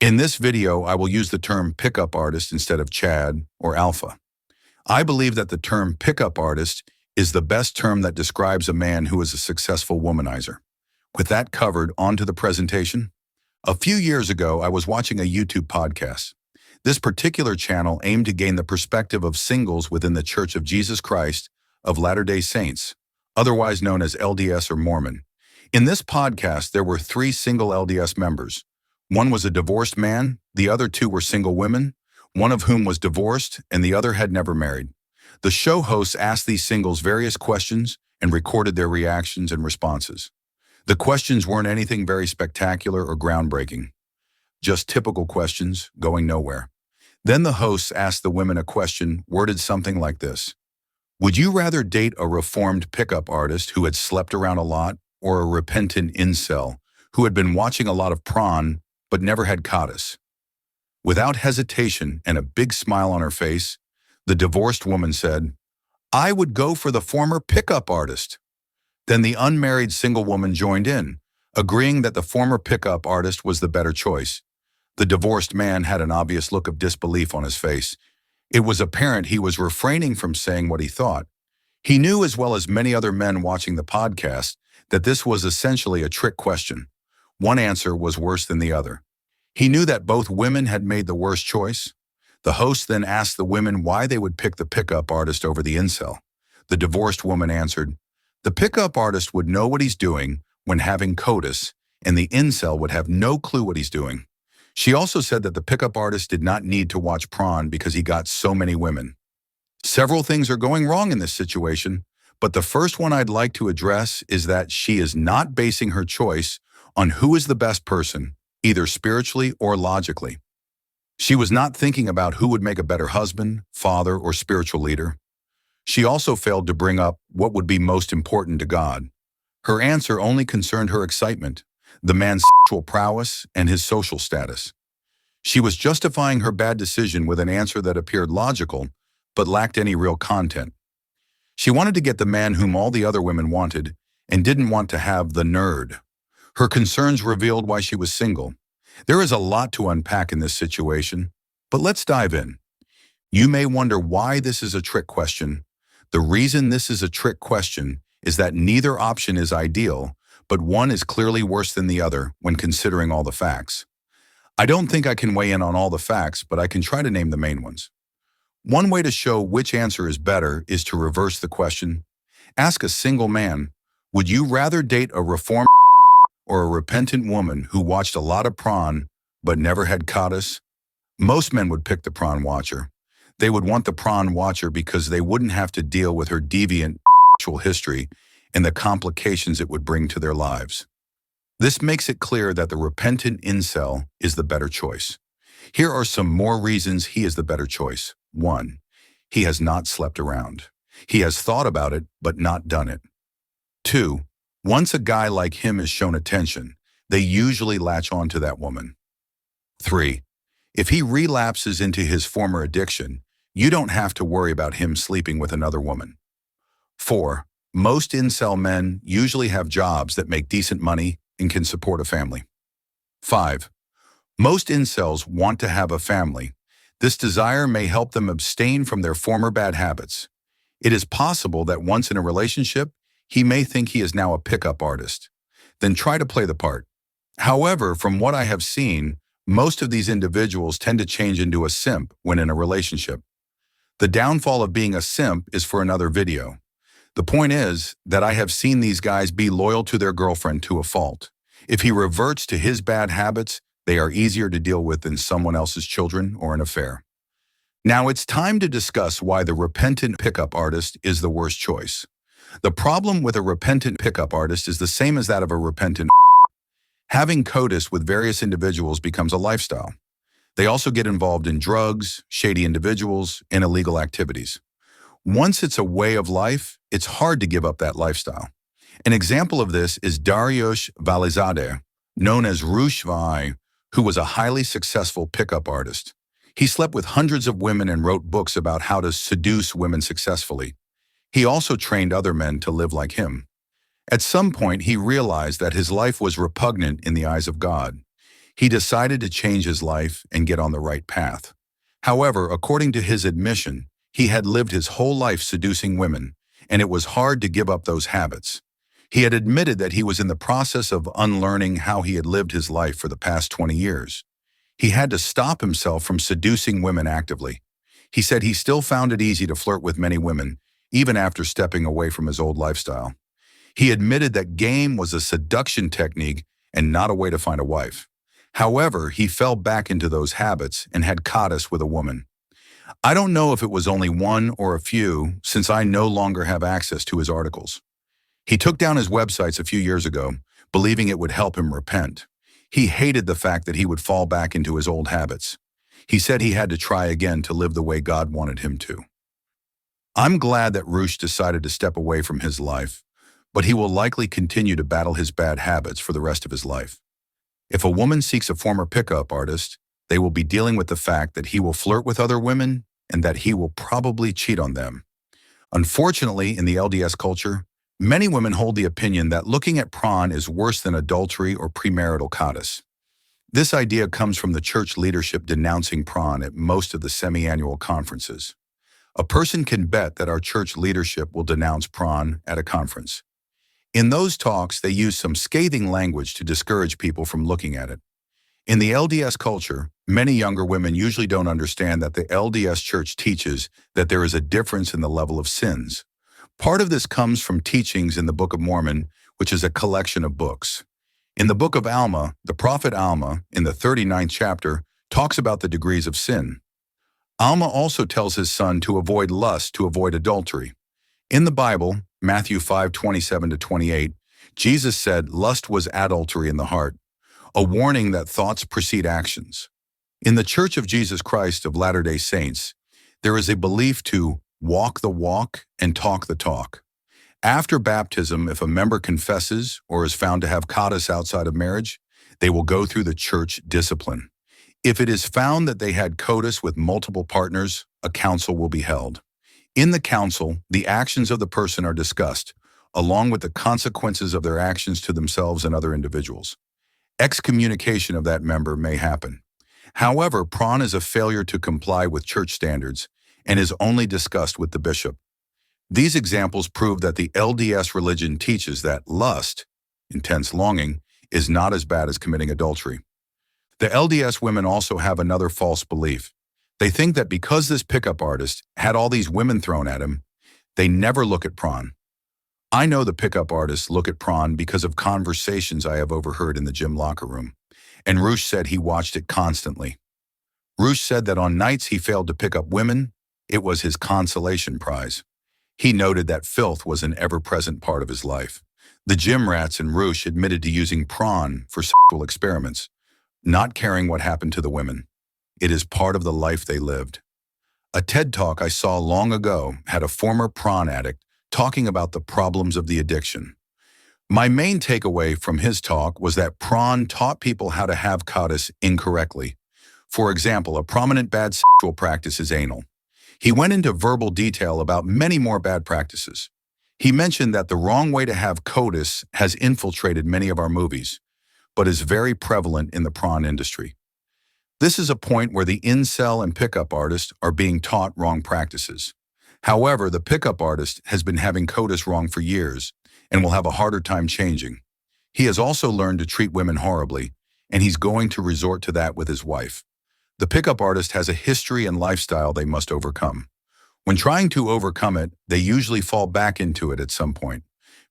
In this video, I will use the term pickup artist instead of Chad or alpha. I believe that the term pickup artist is the best term that describes a man who is a successful womanizer. With that covered, on to the presentation. A few years ago, I was watching a YouTube podcast. This particular channel aimed to gain the perspective of singles within the Church of Jesus Christ of Latter-day Saints, otherwise known as LDS or Mormon. In this podcast, there were 3 single LDS members. One was a divorced man, the other 2 were single women, one of whom was divorced and the other had never married. The show hosts asked these singles various questions and recorded their reactions and responses. The questions weren't anything very spectacular or groundbreaking, just typical questions going nowhere. Then the hosts asked the women a question worded something like this: would you rather date a reformed pickup artist who had slept around a lot, or a repentant incel who had been watching a lot of prawn but never had codice? Without hesitation and a big smile on her face, the divorced woman said, "I would go for the former pickup artist." Then the unmarried single woman joined in, agreeing that the former pickup artist was the better choice. The divorced man had an obvious look of disbelief on his face. It was apparent he was refraining from saying what he thought. He knew, as well as many other men watching the podcast, that this was essentially a trick question. One answer was worse than the other. He knew that both women had made the worst choice. The host then asked the women why they would pick the pickup artist over the incel. The divorced woman answered, "The pickup artist would know what he's doing when having CODIS, and the incel would have no clue what he's doing." She also said that the pickup artist did not need to watch prawn because he got so many women. Several things are going wrong in this situation, but the first one I'd like to address is that she is not basing her choice on who is the best person, either spiritually or logically. She was not thinking about who would make a better husband, father, or spiritual leader. She also failed to bring up what would be most important to God. Her answer only concerned her excitement, the man's sexual prowess, and his social status. She was justifying her bad decision with an answer that appeared logical, but lacked any real content. She wanted to get the man whom all the other women wanted, and didn't want to have the nerd. Her concerns revealed why she was single. There is a lot to unpack in this situation, but let's dive in. You may wonder why this is a trick question. The reason this is a trick question is that neither option is ideal, but one is clearly worse than the other when considering all the facts. I don't think I can weigh in on all the facts, but I can try to name the main ones. One way to show which answer is better is to reverse the question. Ask a single man, would you rather date a reformed or a repentant woman who watched a lot of prawn but never had codice? Most men would pick the prawn watcher. They would want the prawn watcher because they wouldn't have to deal with her deviant sexual history and the complications it would bring to their lives. This makes it clear that the repentant incel is the better choice. Here are some more reasons he is the better choice. 1. He has not slept around. He has thought about it but not done it. 2. Once a guy like him is shown attention, they usually latch on to that woman. 3. If he relapses into his former addiction, you don't have to worry about him sleeping with another woman. 4. Most incel men usually have jobs that make decent money and can support a family. 5. Most incels want to have a family. This desire may help them abstain from their former bad habits. It is possible that once in a relationship, he may think he is now a pickup artist. Then try to play the part. However, from what I have seen, most of these individuals tend to change into a simp when in a relationship. The downfall of being a simp is for another video. The point is that I have seen these guys be loyal to their girlfriend to a fault. If he reverts to his bad habits, they are easier to deal with than someone else's children or an affair. Now it's time to discuss why the repentant pickup artist is the worst choice. The problem with a repentant pickup artist is the same as that of a repentant. Having CODIS with various individuals becomes a lifestyle. They also get involved in drugs, shady individuals, and illegal activities. Once it's a way of life, it's hard to give up that lifestyle. An example of this is Dariush Valizadeh, known as Rushvai, who was a highly successful pickup artist. He slept with hundreds of women and wrote books about how to seduce women successfully. He also trained other men to live like him. At some point, he realized that his life was repugnant in the eyes of God. He decided to change his life and get on the right path. However, according to his admission, he had lived his whole life seducing women, and it was hard to give up those habits. He had admitted that he was in the process of unlearning how he had lived his life for the past 20 years. He had to stop himself from seducing women actively. He said he still found it easy to flirt with many women, even after stepping away from his old lifestyle. He admitted that game was a seduction technique and not a way to find a wife. However, he fell back into those habits and had coitus with a woman. I don't know if it was only one or a few, since I no longer have access to his articles. He took down his websites a few years ago, believing it would help him repent. He hated the fact that he would fall back into his old habits. He said he had to try again to live the way God wanted him to. I'm glad that Roosh decided to step away from his life, but he will likely continue to battle his bad habits for the rest of his life. If a woman seeks a former pickup artist, they will be dealing with the fact that he will flirt with other women and that he will probably cheat on them. Unfortunately, in the LDS culture, many women hold the opinion that looking at porn is worse than adultery or premarital coitus. This idea comes from the church leadership denouncing porn at most of the semi-annual conferences. A person can bet that our church leadership will denounce porn at a conference. In those talks, they use some scathing language to discourage people from looking at it. In the LDS culture, many younger women usually don't understand that the LDS church teaches that there is a difference in the level of sins. Part of this comes from teachings in the Book of Mormon, which is a collection of books. In the Book of Alma, the prophet Alma, in the 39th chapter, talks about the degrees of sin. Alma also tells his son to avoid lust, to avoid adultery. In the Bible, Matthew 5:27-28, Jesus said lust was adultery in the heart, a warning that thoughts precede actions. In the Church of Jesus Christ of Latter-day Saints, there is a belief to walk the walk and talk the talk. After baptism, if a member confesses or is found to have coitus outside of marriage, they will go through the church discipline. If it is found that they had coitus with multiple partners, a council will be held. In the council, the actions of the person are discussed, along with the consequences of their actions to themselves and other individuals. Excommunication of that member may happen. However, porn is a failure to comply with church standards and is only discussed with the bishop. These examples prove that the LDS religion teaches that lust, intense longing, is not as bad as committing adultery. The LDS women also have another false belief. They think that because this pickup artist had all these women thrown at him, they never look at porn. I know the pickup artists look at porn because of conversations I have overheard in the gym locker room, and Roosh said he watched it constantly. Roosh said that on nights he failed to pick up women, it was his consolation prize. He noted that filth was an ever-present part of his life. The gym rats and Roosh admitted to using porn for sexual experiments, not caring what happened to the women. It is part of the life they lived. A TED Talk I saw long ago had a former porn addict talking about the problems of the addiction. My main takeaway from his talk was that porn taught people how to have coitus incorrectly. For example, a prominent bad sexual practice is anal. He went into verbal detail about many more bad practices. He mentioned that the wrong way to have coitus has infiltrated many of our movies, but is very prevalent in the porn industry. This is a point where the incel and pickup artist are being taught wrong practices. However, the pickup artist has been having coitus wrong for years and will have a harder time changing. He has also learned to treat women horribly, and he's going to resort to that with his wife. The pickup artist has a history and lifestyle they must overcome. When trying to overcome it, they usually fall back into it at some point.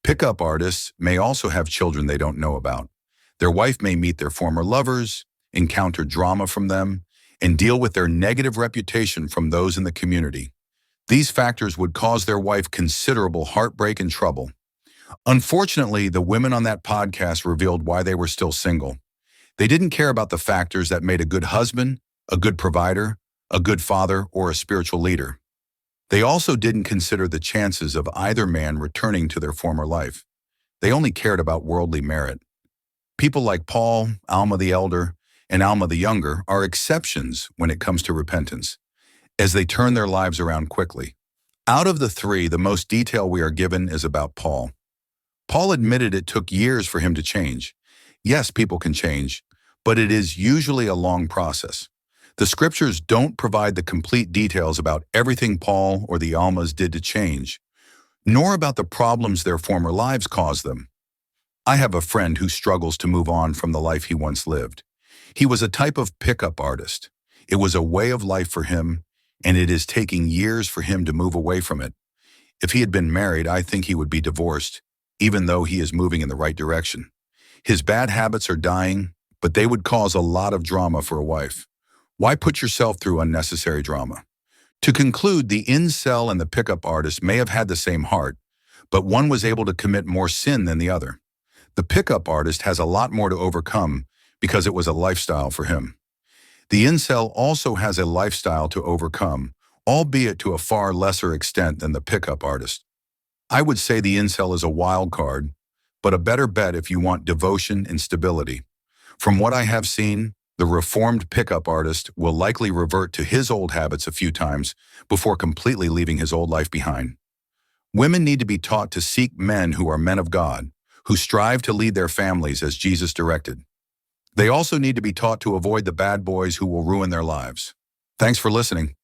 Pickup artists may also have children they don't know about. Their wife may meet their former lovers, encounter drama from them, and deal with their negative reputation from those in the community. These factors would cause their wife considerable heartbreak and trouble. Unfortunately, the women on that podcast revealed why they were still single. They didn't care about the factors that made a good husband, a good provider, a good father, or a spiritual leader. They also didn't consider the chances of either man returning to their former life. They only cared about worldly merit. People like Paul, Alma the Elder, and Alma the Younger are exceptions when it comes to repentance, as they turn their lives around quickly. Out of the three, the most detail we are given is about Paul. Paul admitted it took years for him to change. Yes, people can change, but it is usually a long process. The scriptures don't provide the complete details about everything Paul or the Almas did to change, nor about the problems their former lives caused them. I have a friend who struggles to move on from the life he once lived. He was a type of pickup artist. It was a way of life for him, and it is taking years for him to move away from it. If he had been married, I think he would be divorced, even though he is moving in the right direction. His bad habits are dying, but they would cause a lot of drama for a wife. Why put yourself through unnecessary drama? To conclude, the incel and the pickup artist may have had the same heart, but one was able to commit more sin than the other. The pickup artist has a lot more to overcome because it was a lifestyle for him. The incel also has a lifestyle to overcome, albeit to a far lesser extent than the pickup artist. I would say the incel is a wild card, but a better bet if you want devotion and stability. From what I have seen, the reformed pickup artist will likely revert to his old habits a few times before completely leaving his old life behind. Women need to be taught to seek men who are men of God, who strive to lead their families as Jesus directed. They also need to be taught to avoid the bad boys who will ruin their lives. Thanks for listening.